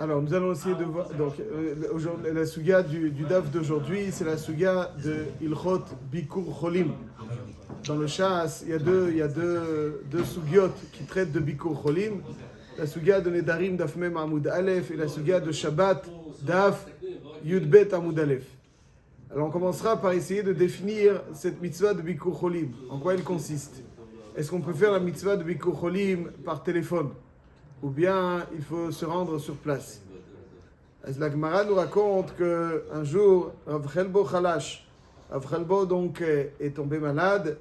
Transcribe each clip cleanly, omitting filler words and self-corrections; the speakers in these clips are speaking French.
Alors, nous allons essayer de voir. Donc, la suga du daf d'aujourd'hui, c'est la suga de Ilchot Bikur Cholim. Dans le Shas, il y a deux sugiot qui traitent de Bikur Cholim. La suga de Nedarim Daf Mem Amoud Aleph et la suga de Shabbat Daf Yudbet Amoud Aleph. Alors, on commencera par essayer de définir cette mitzvah de Bikur Cholim. En quoi elle consiste? Est-ce qu'on peut faire la mitzvah de Bikur Cholim par téléphone? Ou bien il faut se rendre sur place. La Gemara nous raconte qu'un jour, Rav Chelbo Chalash, Rav Chelbo donc est tombé malade,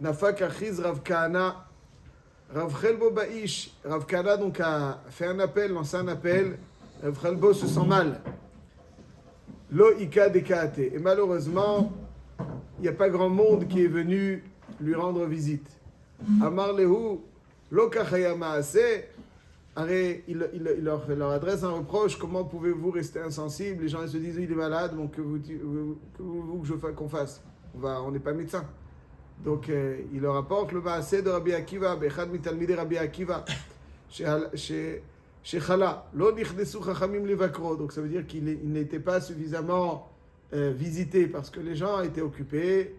Nafak Achiz Rav Kahana, Rav Chelbo Ba'ish, Rav Kahana donc a fait un appel, lancé un appel, Rav Chelbo se sent mal. Lo Ika Dekaate. Et malheureusement, il n'y a pas grand monde qui est venu lui rendre visite. Amar Lehu, Lo Kachaya Maase. Il leur adresse un reproche. Comment pouvez-vous rester insensible? Les gens ils se disent il est malade, donc que qu'on fasse? On n'est pas médecin. Donc il leur apporte le maaseh de Rabbi Akiva, Bechad mitalmidei Rabbi Akiva, Shechala, lo nichnesu chachamim levakro. Donc ça veut dire qu'il n'était pas suffisamment visité parce que les gens étaient occupés,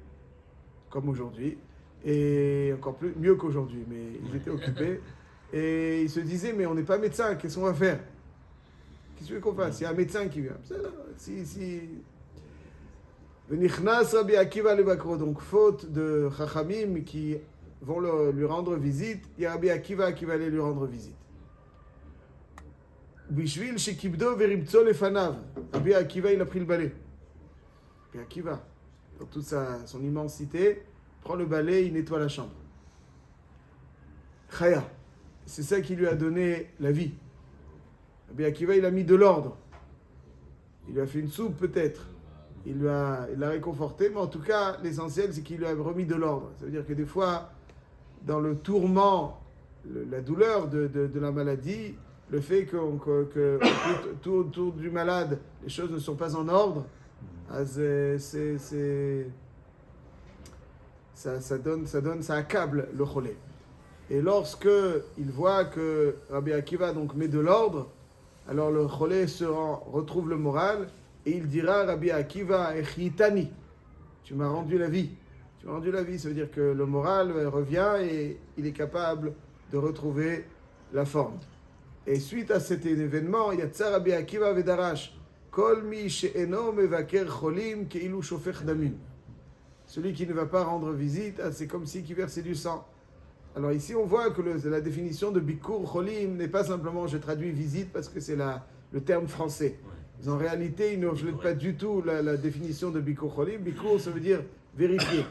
comme aujourd'hui, et encore mieux qu'aujourd'hui, mais ils étaient occupés. Et il se disait, mais on n'est pas médecin, qu'est-ce qu'on va faire? Qu'est-ce que tu veux qu'on fasse? Il y a un médecin qui vient. Venichnas Rabbi Akiva levakro, donc faute de Chachamim qui vont lui rendre visite, il y a Rabbi Akiva qui va aller lui rendre visite. Bishvil shekibdo veribtso lefanav. Rabbi Akiva, il a pris le balai. Rabbi Akiva, dans toute son immensité, prend le balai, il nettoie la chambre. Chaya. C'est ça qui lui a donné la vie. Rabbi Akiva, il a mis de l'ordre. Il lui a fait une soupe peut-être. Il l'a réconforté, mais en tout cas, l'essentiel, c'est qu'il lui a remis de l'ordre. Ça veut dire que des fois, dans le tourment, la douleur de la maladie, le fait que tout autour du malade, les choses ne sont pas en ordre, ça accable le cholé. Et lorsque il voit que Rabbi Akiva donc met de l'ordre, alors le cholé retrouve le moral et il dira Rabbi Akiva echitani, tu m'as rendu la vie. Tu m'as rendu la vie, ça veut dire que le moral revient et il est capable de retrouver la forme. Et suite à cet événement, Yatsa Rabbi Akiva vedarash kol mi she'eno mevaker cholim keilu shofech damim. Celui qui ne va pas rendre visite, c'est comme si qui versait du sang. Alors ici, on voit que la définition de Bikur Cholim n'est pas simplement, je traduis visite parce que c'est le terme français. En réalité, il ne reflète pas du tout la définition de Bikur Cholim. Bikur, ça veut dire vérifier.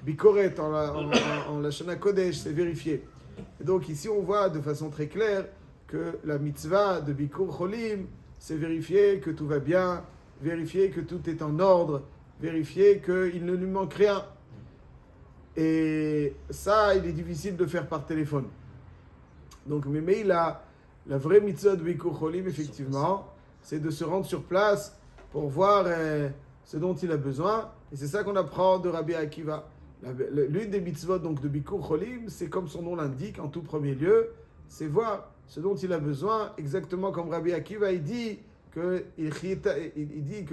Bikoret, en la Shana Kodesh, c'est vérifier. Et donc ici, on voit de façon très claire que la mitzvah de Bikur Cholim, c'est vérifier que tout va bien, vérifier que tout est en ordre, vérifier qu'il ne lui manque rien. Et ça, il est difficile de faire par téléphone. Donc, mais la vraie mitzvah de Bikur Cholim, effectivement, c'est de se rendre sur place pour voir ce dont il a besoin. Et c'est ça qu'on apprend de Rabbi Akiva. L'une des mitzvot donc, de Bikur Cholim, c'est comme son nom l'indique, en tout premier lieu, c'est voir ce dont il a besoin, exactement comme Rabbi Akiva, il dit que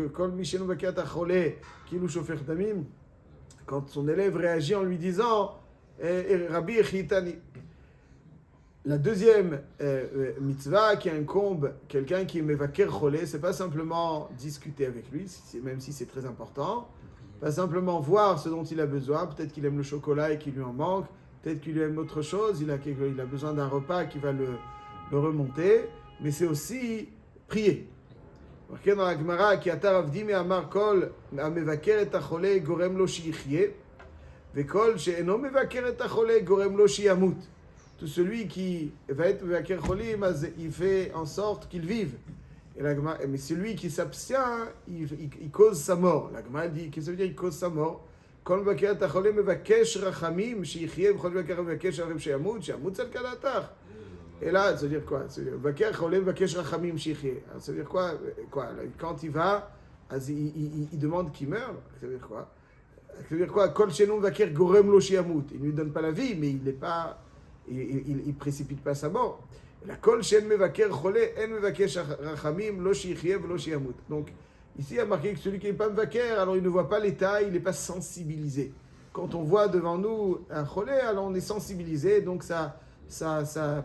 Kol Mishenu Vakiata Chole Kilu Shofech Damim, quand son élève réagit en lui disant Rabbi Echitani. La deuxième mitzvah qui incombe quelqu'un qui est mevaker cholé, c'est pas simplement discuter avec lui, même si c'est très important, pas simplement voir ce dont il a besoin, peut-être qu'il aime le chocolat et qu'il lui en manque, peut-être qu'il aime autre chose, il a besoin d'un repas qui va le remonter, mais c'est aussi prier. Marqué dans la Gemara, qui atar avdimi amar kol amevaker et achole gorem lo shichye, vekol she'eno mevaker et achole gorem lo shiyamut. Tout celui qui va être mevaker cholim, il fait en sorte qu'il vive. Mais celui qui s'abstient, il cause sa mort. La Gemara dit, qu'est-ce que ça veut dire il cause sa mort? Kol mevaker et achole mevakesh rachamim shichye, vekol mevaker mevakesh rachamim sheyamut, sheyamut tzal kalatach. Et là, ça veut dire quoi? Ça veut dire ça veut dire quoi? Quand il va, il demande qu'il meurt. Ça veut dire quoi? Ça veut dire quoi? Kol shenon vaker gorem lo shiamut. Il ne lui donne pas la vie, mais il précipite pas sa mort. La kol shen mevaker chole, en mevakesh rachamim, lo shichye velo shiyamut. Donc, ici, il y a marqué que celui qui n'est pas mevaker, alors il ne voit pas l'état, il n'est pas sensibilisé. Quand on voit devant nous un cholé, alors on est sensibilisé, donc ça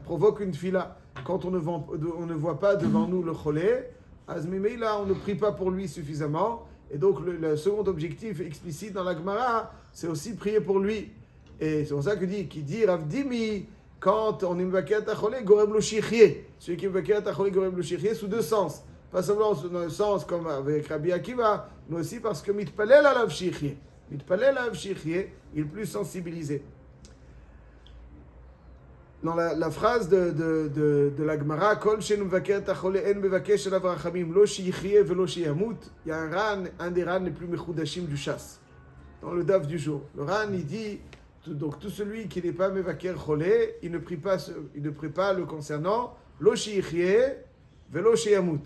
provoque une fila. Quand on ne voit pas devant nous le cholé, là, on ne prie pas pour lui suffisamment. Et donc, le second objectif explicite dans la Gemara, c'est aussi prier pour lui. Et c'est pour ça qu'il dit Rav Dimi, quand on est mevaker ta cholé, gorem lo shichye. Celui qui est mevaker ta cholé, gorem lo shichye, sous deux sens. Pas seulement dans le sens comme avec Rabbi Akiva, mais aussi parce que mitpalel alav shichye. Mitpalel alav shichye, il est plus sensibilisé. Dans la phrase de la Gemara, Kol shenu mevaker ta cholé, en mevakesh alav rachamim, lo shichye velo shiyamut, il y a un des ran les plus mechudashim du chasse. Dans le daf du jour. Le ran, il dit, donc tout celui qui n'est pas mevaker cholé, il ne prie pas le concernant, lo shichye velo shiyamut.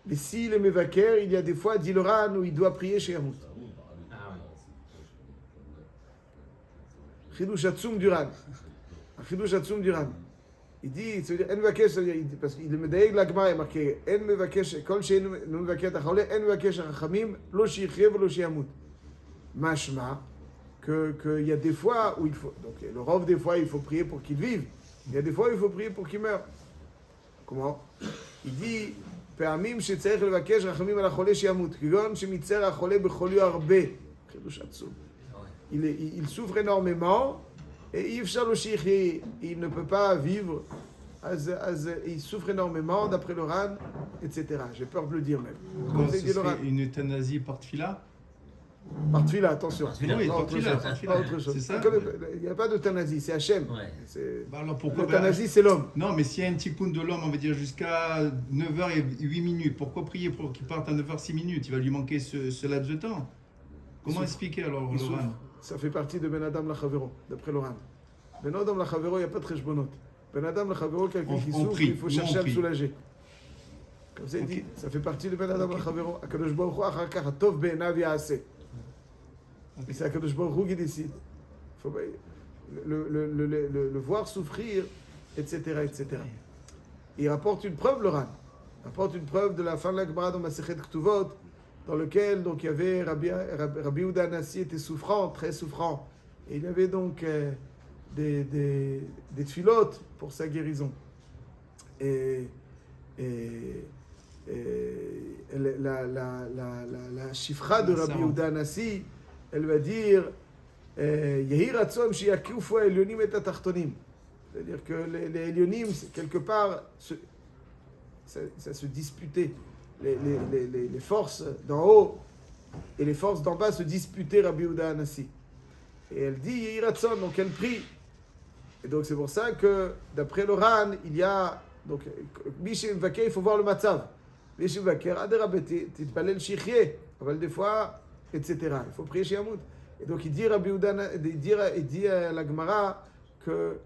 Mais s'il est mevaker, il y a des fois, dit le ran, où il doit prier shiyamut. Chidush Hatzum du ran. Chidush Hatzum du ran. Il dit, en mevakesh, parce qu'il est médaillé la Gemara, il est marqué, en mevakesh, kol she'en mevaker ta cholé, en mevakesh rachamim, lo shichye velo shiyamut. Mashma, qu'il y a des fois où il faut, donc le rov des fois il faut prier pour qu'il vive, il y a des fois il faut prier pour qu'il meure. Comment? Il dit, פעמים שצריך לבקש רחמים על החולה שימות, כגון שמצר החולה בחוליו הרבה. חידוש עצום. Il souffre énormément et אי אפשר לו שיחיה, il ne peut pas vivre, אז il souffre énormément d'après le Ran, etc. J'ai peur de le dire même. Donc, ce serait une euthanasie par tfila? Par tfila, attention. Oui, par tfila. Pas autre chose. C'est ça? Il n'y a pas d'euthanasie, c'est Hachem. Ouais. Alors pourquoi L'euthanasie, c'est l'homme. Non, mais s'il y a un tikkun de l'homme, on va dire jusqu'à 9h08, pourquoi prier pour qu'il parte à 9h06? Il va lui manquer ce laps de temps. Comment expliquer alors le Ran? Ça fait partie de Ben Adam Lachavero, d'après le Ran. Ben Adam Lachavero, il n'y a pas de Cheshbonot. Ben Adam Lachavero, quelqu'un qui souffre, il faut chercher à le soulager. Comme ça, il dit, ça fait partie de Ben Adam Lachavero. Akadosh Baruch Hu, achar kach hatov be'enav ya'aseh. Et c'est Akadosh Baruch Hu qui décide. Il faut le voir souffrir, etc., etc. Il rapporte une preuve, le Ran. Il rapporte une preuve de la fin de la Gemara dans Masechet Ktuvot, dans lequel donc il y avait Rabbi Yehuda Hanassi était souffrant, très souffrant, et il y avait donc des tfilotes pour sa guérison. Et la chifra de Rabbi Yehuda Hanassi, elle va dire Yehi ratzon shiyakufu elyonim et atachtonim. C'est-à-dire que les Elyonim, quelque part, ça se disputait. Les forces d'en haut et les forces d'en bas se disputaient Rabbi Yehuda Hanassi. Et elle dit Yehi ratzon, donc elle prie. Et donc c'est pour ça que, d'après le Ran, il y a. Donc, Mishim Vaker, il faut voir le matzav. Mishim Vaker, Aderabeti, Titpalel Shichye, aval des fois, etc. Il faut prier Shiamut. Et donc il dit Rabbi Yehuda, il dit à la Gemara que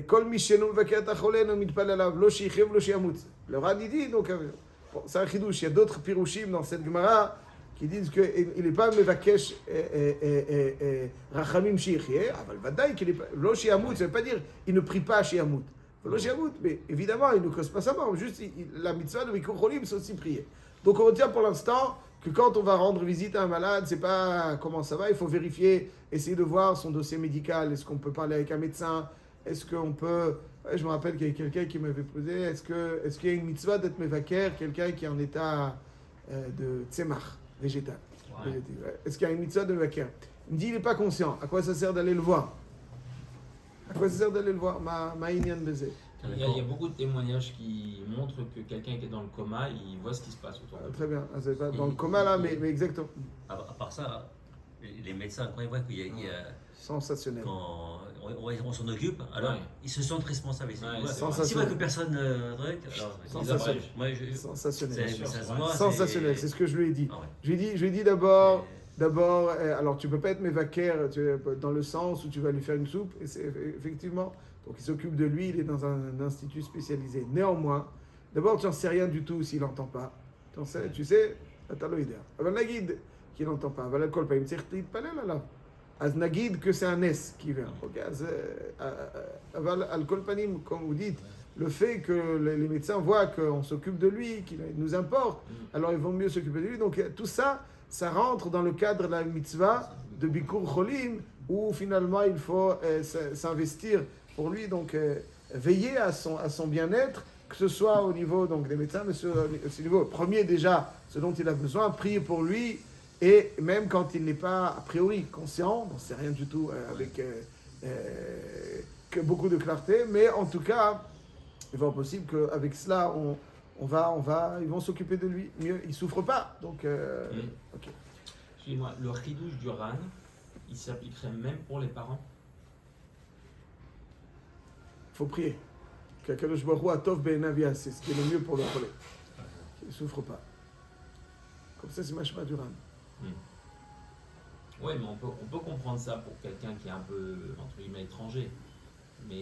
Kol Mishenu Vaker Tacholenu Mitpalelav, Lo Shichye, Lo Shiamut. Le Ran, il dit, donc, bon, c'est un chidouche. Il y a d'autres pirouchim dans cette Gemara qui disent qu'il n'est pas Mevakesh Rachamim Shichye, aval Vadaï, qu'il n'est pas. Lo Shiamut, ça ne veut pas dire il ne prie pas Shiamut. Mais évidemment, il ne cause pas sa mort. Juste, la mitzvah de Bikur Cholim, c'est aussi prier. Donc, on retient pour l'instant que quand on va rendre visite à un malade, c'est pas comment ça va. Il faut vérifier, essayer de voir son dossier médical. Est-ce qu'on peut parler avec un médecin? Est-ce qu'on peut. Ouais, je me rappelle qu'il y a quelqu'un qui m'avait posé est-ce qu'il y a une mitzvah d'être mevaker, quelqu'un qui est en état de tzemach, végétal. Ouais. Est-ce qu'il y a une mitzvah de mevaker? Il me dit il n'est pas conscient. À quoi ça sert d'aller le voir? À quoi ça sert d'aller le voir? Ma'inyan Bezé. Il y a beaucoup de témoignages qui montrent que quelqu'un qui est dans le coma, il voit ce qui se passe autour de lui. Très bien. C'est pas dans le coma là, mais exactement. À part ça, les médecins, quand ils voient qu'il y a Sensationnel. quand on s'en occupe, alors Ouais. ils se sentent responsables. Ouais, S'ils c'est voient sensationnel. que personne alors Sensationnel. moi, Sensationnel. ça se voit, Sensationnel, c'est ce que je lui ai dit. Ah ouais. Je lui ai dit d'abord, alors tu peux pas être mevaker dans le sens où tu vas lui faire une soupe, et c'est effectivement, donc il s'occupe de lui, il est dans un institut spécialisé. Néanmoins, d'abord tu n'en sais rien du tout s'il n'entend pas. Tu sais, Ataloïder. אבל נגיד qu'il n'entend pas, אבל על כל פעמים צריך להתפלל עליו. אז נגיד que c'est un S qui vient. אבל על כל פנים, comme vous dites, le fait que les médecins voient qu'on s'occupe de lui, qu'il nous importe, alors ils vont mieux s'occuper de lui. Donc tout ça, ça rentre dans le cadre de la mitzvah de Bikur Cholim, où finalement il faut s'investir pour lui, donc veiller à son bien-être, que ce soit au niveau donc, des médecins, mais au niveau premier déjà, ce dont il a besoin, prier pour lui, et même quand il n'est pas a priori conscient, bon, c'est rien du tout avec que beaucoup de clarté, mais en tout cas, il va être possible qu'avec cela, ils vont s'occuper de lui mieux. Il ne souffre pas, donc ok. Excusez-moi, le chidouche du RAN, il s'appliquerait même pour les parents? Il faut prier. Qu'Akadosh Baruch Hu atov be'enav yaseh, c'est ce qui est le mieux pour le cholé. Il ne souffre pas. Comme ça, c'est machma du RAN. Oui, mais on peut comprendre ça pour quelqu'un qui est un peu, entre guillemets, étranger. Mais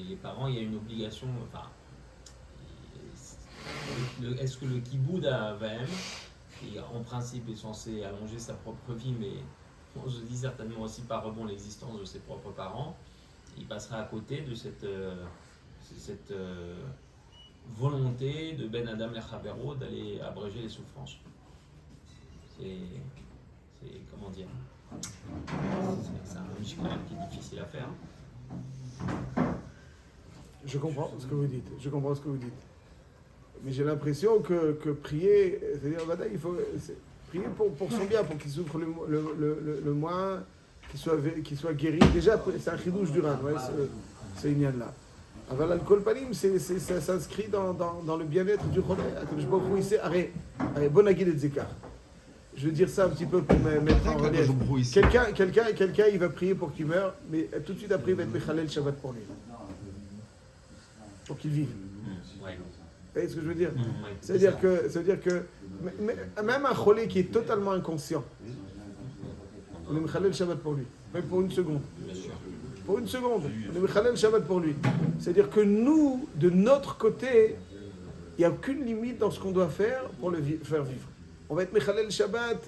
les parents, il y a une obligation. Enfin, est-ce que le kiboud à Vahem, qui en principe est censé allonger sa propre vie, mais on se dit certainement aussi par rebond l'existence de ses propres parents, il passera à côté de cette volonté de Ben Adam Lechavero d'aller abréger les souffrances. C'est comment dire, c'est un riche quand même qui est difficile à faire. Je comprends ce que vous dites. Mais j'ai l'impression que prier, c'est-à-dire, il faut prier pour son bien, pour qu'il souffre le moins, qu'il soit guéri. Déjà, c'est un chidouche du RAN, ouais, c'est une là. Aval al-kol panim, ça s'inscrit dans le bien-être du cholé. Je vois où il sait, arrête, bon agil et zikar. Je veux dire ça un petit peu pour me mettre en relief. Quelqu'un, il va prier pour qu'il meure, mais tout de suite après, il va être Mechalel Shabbat pour lui. Pour qu'il vive. Ouais. Vous voyez ce que je veux dire? Ça veut dire que même un cholé qui est totalement inconscient, on est Mechalel Shabbat pour lui, même pour une seconde. Pour une seconde, on est Mechalel Shabbat pour lui. C'est-à-dire que nous, de notre côté, il n'y a aucune limite dans ce qu'on doit faire pour le faire vivre. On va être Mechalel Shabbat,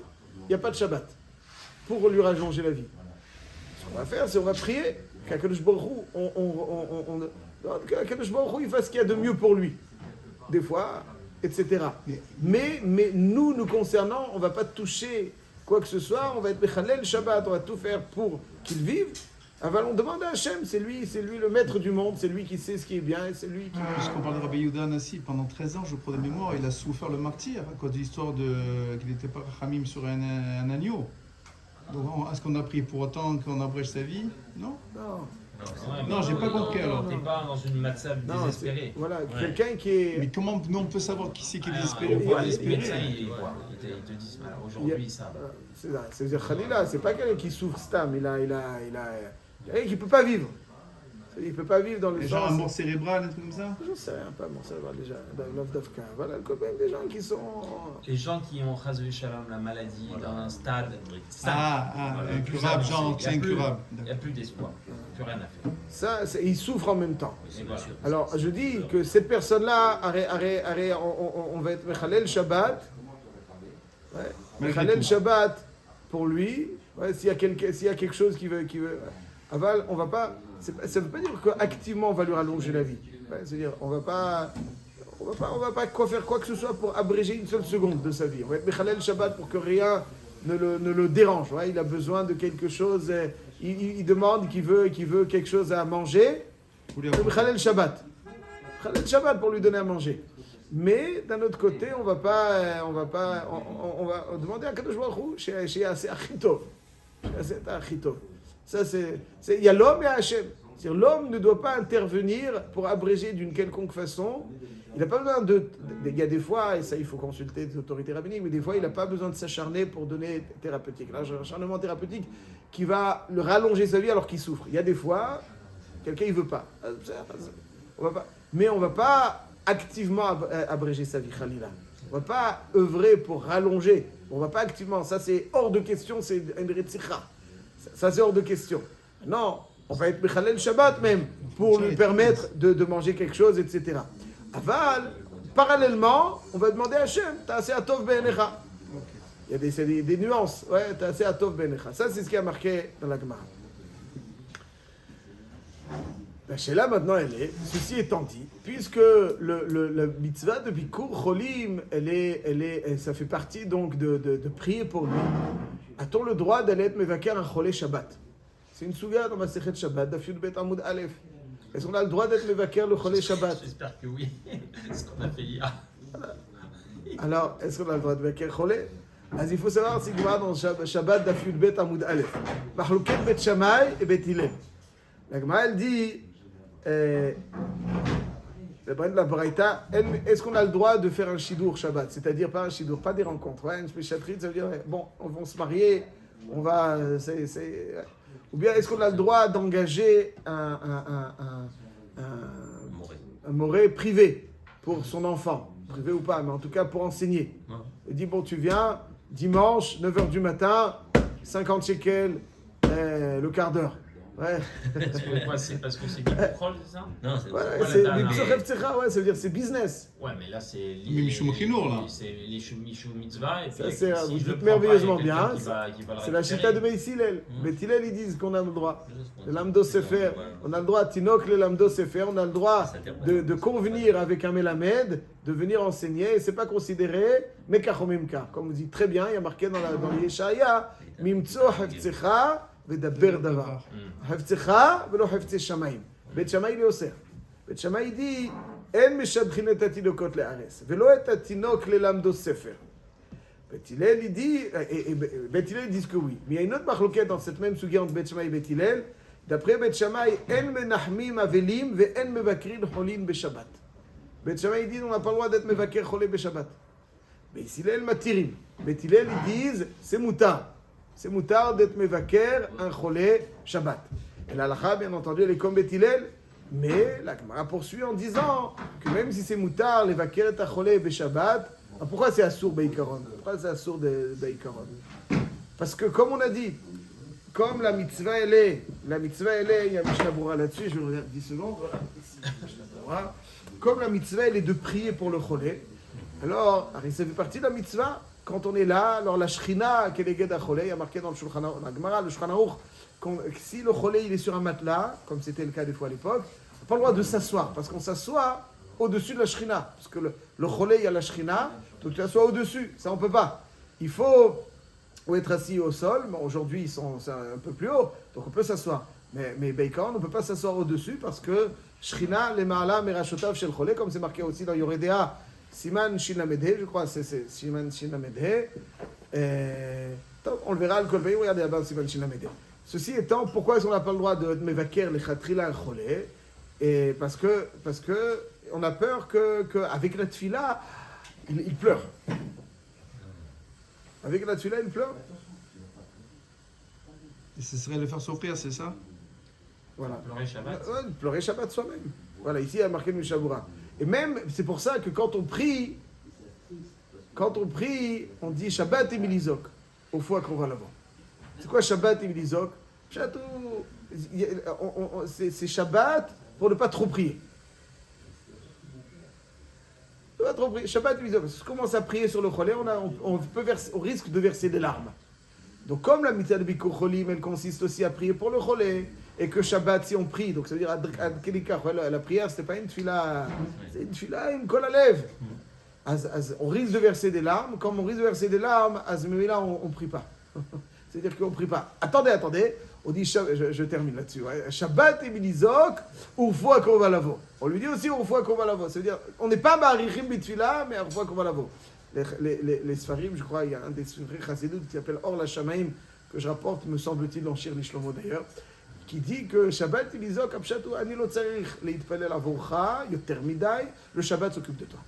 il n'y a pas de Shabbat, pour lui rallonger la vie. Ce qu'on va faire, c'est on va prier qu'Akadosh Baruch Hu, qu'Akadosh Baruch Hu, il fasse ce qu'il y a de mieux pour lui. Des fois, etc. Mais nous concernant, on ne va pas toucher quoi que ce soit, on va être Mechalel Shabbat, on va tout faire pour qu'il vive. On demande à Hachem, c'est lui le maître du monde, c'est lui qui sait ce qui est bien, et c'est lui qui... Puisqu'on parle de Rabbi Yehuda Anassi, pendant 13 ans, je crois de mémoire, il a souffert le martyr à cause de l'histoire qu'il n'était pas Rachamim sur un agneau. Donc, est-ce qu'on a prié pour autant qu'on abrège sa vie? Non. Non, j'ai pas compris alors. T'es pas dans une matzav désespérée. Voilà, quelqu'un qui est... Mais comment nous on peut savoir qui c'est qui est On désespéré? voit les médecins, ils te disent, aujourd'hui ça... C'est-à-dire Khalila, c'est pas quelqu'un qui souffre stam, il a quelqu'un qui peut pas vivre. Il peut pas vivre dans le sens... Genre un mort cérébrale, un truc comme ça? Je sais rien, pas mort cérébral déjà, Love Dafka. Voilà, quand même des gens qui sont... Les gens qui ont Chazvé Shalom la maladie dans un stade incurable, genre c'est incurable. Il n'y a plus d'espoir, plus rien à faire. Ça, ils souffrent en même temps. Voilà. Alors, je dis que cette personne-là, on va être Mechalel Shabbat. Ouais. Mechalel Shabbat pour lui. Ouais, s'il y a quelque chose qui veut aval, on va pas... Ça ne veut pas dire qu'activement on va lui rallonger la vie. Ouais, c'est-à-dire, on va pas faire quoi que ce soit pour abréger une seule seconde de sa vie. On va être Mechalel Shabbat pour que rien ne le dérange. Ouais, il a besoin de quelque chose... Il demande qu'il veut quelque chose à manger. Mechalel Shabbat. Mechalel Shabbat pour lui donner à manger. Mais d'un autre côté, on va demander à Kadosh Baruch Hu chez assez Achitov. Ça il y a l'homme et Hachem. C'est-à-dire l'homme ne doit pas intervenir pour abréger d'une quelconque façon. Il n'a pas besoin il y a des fois, et ça il faut consulter des autorités rabbiniques, mais des fois il n'a pas besoin de s'acharner pour donner thérapeutique. Là, j'ai un acharnement thérapeutique qui va le rallonger sa vie alors qu'il souffre. Il y a des fois, quelqu'un il veut pas. Mais on va pas activement abréger sa vie, Khalila. On va pas œuvrer pour rallonger. On va pas activement. Ça c'est hors de question. C'est une retzicha. Ça c'est hors de question. Non, on va être Mechalel Shabbat même pour lui permettre de manger quelque chose, etc. Aval, parallèlement, on va demander à Hachem, t'as assez atov be'enecha. Il y a des nuances. Ouais, t'as assez atov be'enecha. Ça c'est ce qui a marqué dans la Gemara. La Sheila maintenant elle est, ceci étant dit, puisque la mitzvah de Bikur Cholim, ça fait partie donc de prier pour lui, a-t-on le droit d'aller être Mevaker un Cholé Shabbat? C'est une souga dans ma Sechet Shabbat, Daf Yud Bet Amud Aleph. Est-ce qu'on a le droit d'être Mevaker le Cholé Shabbat? J'espère que oui. C'est ce qu'on a fait hier. Alors, est-ce qu'on a le droit de Mevaker Cholé? Alors, il faut savoir si Gemara dans Shabbat Daf Yud Bet Amud Aleph. Mahlouket Bet Shammai et Bet Hillel. La Gemara elle dit. La Braïta, est-ce qu'on a le droit de faire un shidour Shabbat? C'est-à-dire pas un shidour, pas des rencontres. Ouais, une spéciatrice, ça veut dire, bon, on va se marier, on va. Ou bien est-ce qu'on a le droit d'engager un moré privé pour son enfant? Privé ou pas, mais en tout cas pour enseigner. Il dit, bon, tu viens dimanche, 9h du matin, 50 shekels, le quart d'heure. Ouais. C'est parce que c'est Bikur, c'est ça? Non, c'est ouais, ça veut dire c'est business. Ouais, mais là c'est Mishum Chinour, là. C'est les Mishum Mitzvah. Et puis, ça, c'est, si vous je le dites prends merveilleusement pas, il y a bien. quelqu'un qui va le C'est la récupérer. chita de Beit Hillel. Beit Hillel, ils disent qu'on a le droit. Le lamdo sefer. On a le droit, Tinok, le lamdo sefer. On a le droit de convenir avec un melamed, de venir enseigner. Et c'est pas considéré mekachomimka. Comme vous dites très bien, il y a marqué dans le Yeshaya, mimtso hafzecha vedaber davar. Hafzecha velo hafze shamayim. Beit Shammai il est osser. Beit Shammai dit, en meshadchin et atinokot le'ares. Velo et atinok le lamdo sefer. Beit Hillel, il dit, et Beit Hillel disent que oui. Mais il y a une autre marloquette dans cette même sugia entre Beit Shammai et Beit Hillel. D'après Beit Shammai, en menachmim avelim ve en mevakrin cholin beshabbat. Beit Shammai dit, on n'a pas le droit d'être mevaker cholé beshabbat. Beit Hillel matirim. Beit Hillel, ils disent, c'est moutar. C'est moutar d'être mevaker un cholé shabbat. Et la halakha, bien entendu, elle est comme Beit Hillel. Mais la Gemara poursuit en disant que même si c'est moutar, les vaker et cholé beshabbat, pourquoi c'est assour Beikaron? Pourquoi c'est assour de Beikaron? Parce que comme on a dit, comme la mitzvah elle est, il y a Mishnah Berurah là-dessus, je vais regarder 10 secondes, voilà, ici, Mishnah Berurah. Comme la mitzvah elle est de prier pour le cholé, alors ça fait partie de la mitzvah, quand on est là, alors la shrina, keleged ha-cholé, il y a marqué dans le Shulchan Aruch, la Gemara, le Shulchan Aruch, si le cholé il est sur un matelas, comme c'était le cas des fois à l'époque, on n'a pas le droit de s'asseoir, parce qu'on s'assoit au-dessus de la shrina, parce que le cholé il y a la shrina, donc tu t'assois au-dessus, ça on peut pas. Il faut être assis au sol, mais aujourd'hui ils sont un peu plus haut, donc on peut s'asseoir. Mais Beikaron, on ne peut pas s'asseoir au-dessus parce que Shrina, les Ma'ala, Merashotav, Shel Cholé, comme c'est marqué aussi dans Yoredea, Siman Shinamedhe, je crois, c'est Siman Shinamedhe. On le verra, le Kolbeï, regardez là-bas, Siman Shinamedhe. Ceci étant, pourquoi est-ce qu'on n'a pas le droit de Mevaker, les Khatrila, Cholé? Et parce que on a peur qu'avec la Tfila, il pleure. Avec la Tfila, il pleure. Et ce serait le faire souffrir, c'est ça? Voilà. Pleurer Shabbat. Ouais, pleurer Shabbat soi-même. Voilà, ici il y a marqué Mishnah Berurah. Et même, c'est pour ça que quand on prie, on dit Shabbat et Milizok, au foie qu'on va l'avant. C'est quoi Shabbat et Milizok? C'est Shabbat pour ne pas trop prier. Ne pas trop prier. Shabbat et Milizok. Si on commence à prier sur le cholé, on risque de verser des larmes. Donc comme la mitzvah de Bikur Cholim, elle consiste aussi à prier pour le cholé, et que Shabbat, si on prie, donc ça veut dire Ad Kelika, la prière, c'était pas une tfila, c'est une tfila, une kol alev. On risque de verser des larmes, comme on risque de verser des larmes, mais là, on prie pas. C'est-à-dire qu'on prie pas. Attendez, on dit, je termine là-dessus, ouais. Shabbat et Milizok, Urfoa Kovalavo. On lui dit aussi Urfoa Kovalavo, ça veut dire, on n'est pas Barichim Bitfila, mais Urfoa Kovalavo. Les Sfarim, je crois, il y a un des frères Chassidut qui s'appelle Or la Shamaim, que je rapporte, me semble-t-il, en Shir Nishlomo d'ailleurs, qui dit que Shabbat et Milizok, Apshatu Ani lo tzarich leitpalel avorcha, yoter midai, le Shabbat s'occupe de toi.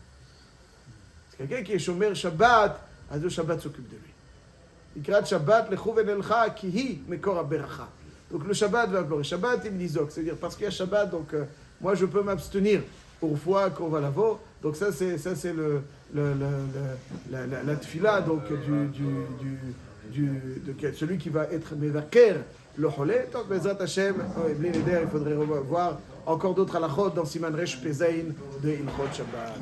C'est quelqu'un qui est shomer Shabbat, le Shabbat s'occupe de lui. Ikrat Shabbat lechu venelcha ki hi mekor haberacha. Donc le Shabbat va pleurer. Shabbat et Milizok, c'est-à-dire parce qu'il y a Shabbat, donc moi je peux m'abstenir pour fois qu'on va l'avo. Donc ça c'est la tfila donc de celui qui va être mevaker le cholé. Donc Bezrat Hashem, il faudrait voir encore d'autres halachot dans Siman Resh Pezain de Ilchot Shabbat.